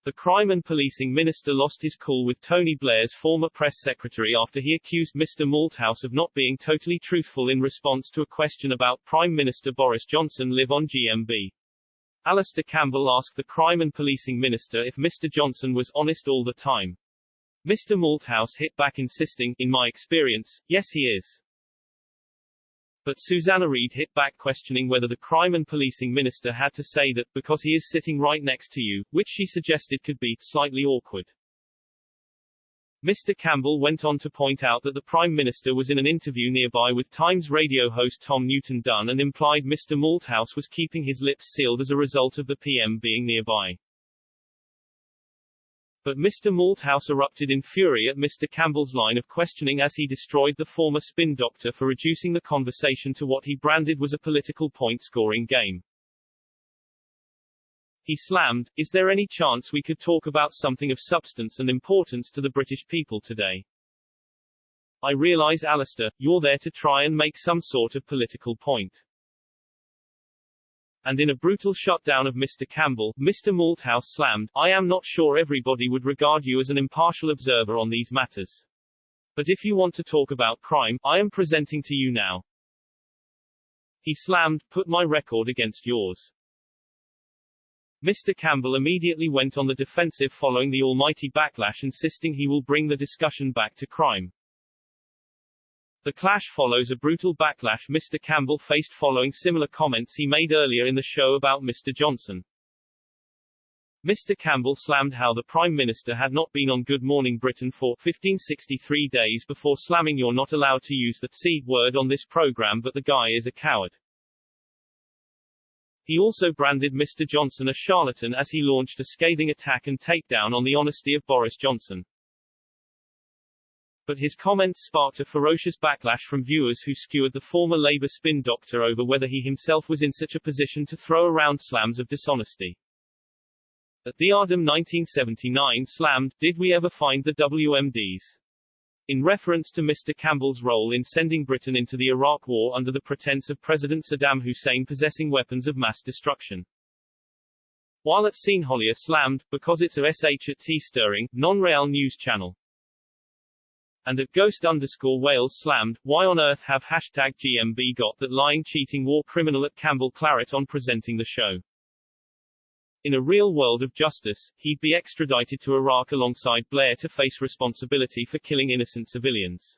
The Crime and Policing Minister lost his cool with Tony Blair's former press secretary after he accused Mr. Malthouse of not being totally truthful in response to a question about Prime Minister Boris Johnson live on GMB. Alastair Campbell asked the Crime and Policing Minister if Mr. Johnson was honest all the time. Mr. Malthouse hit back insisting, in my experience, yes he is. But Susanna Reid hit back questioning whether the Crime and Policing Minister had to say that, because he is sitting right next to you, which she suggested could be slightly awkward. Mr. Campbell went on to point out that the Prime Minister was in an interview nearby with Times radio host Tom Newton-Dunn and implied Mr. Malthouse was keeping his lips sealed as a result of the PM being nearby. But Mr. Malthouse erupted in fury at Mr. Campbell's line of questioning as he destroyed the former spin doctor for reducing the conversation to what he branded was a political point-scoring game. He slammed, "Is there any chance we could talk about something of substance and importance to the British people today? I realise, Alastair, you're there to try and make some sort of political point." And in a brutal shutdown of Mr. Campbell, Mr. Malthouse slammed, "I am not sure everybody would regard you as an impartial observer on these matters. But if you want to talk about crime, I am presenting to you now." He slammed, "Put my record against yours." Mr. Campbell immediately went on the defensive following the almighty backlash, insisting he will bring the discussion back to crime. The clash follows a brutal backlash Mr. Campbell faced following similar comments he made earlier in the show about Mr. Johnson. Mr. Campbell slammed how the Prime Minister had not been on Good Morning Britain for 1563 days before slamming "You're not allowed to use the C word on this program, but the guy is a coward." He also branded Mr. Johnson a charlatan as he launched a scathing attack and takedown on the honesty of Boris Johnson. But his comments sparked a ferocious backlash from viewers who skewered the former Labour spin doctor over whether he himself was in such a position to throw around slams of dishonesty. At the Ardham 1979 slammed, "Did we ever find the WMDs?" in reference to Mr. Campbell's role in sending Britain into the Iraq War under the pretense of President Saddam Hussein possessing weapons of mass destruction. While at Seenhollier slammed, "Because it's a SH at T stirring, non-real news channel." And at Ghost_Wales slammed, "Why on earth have #GMB got that lying cheating war criminal at Campbell Claret on presenting the show? In a real world of justice, he'd be extradited to Iraq alongside Blair to face responsibility for killing innocent civilians."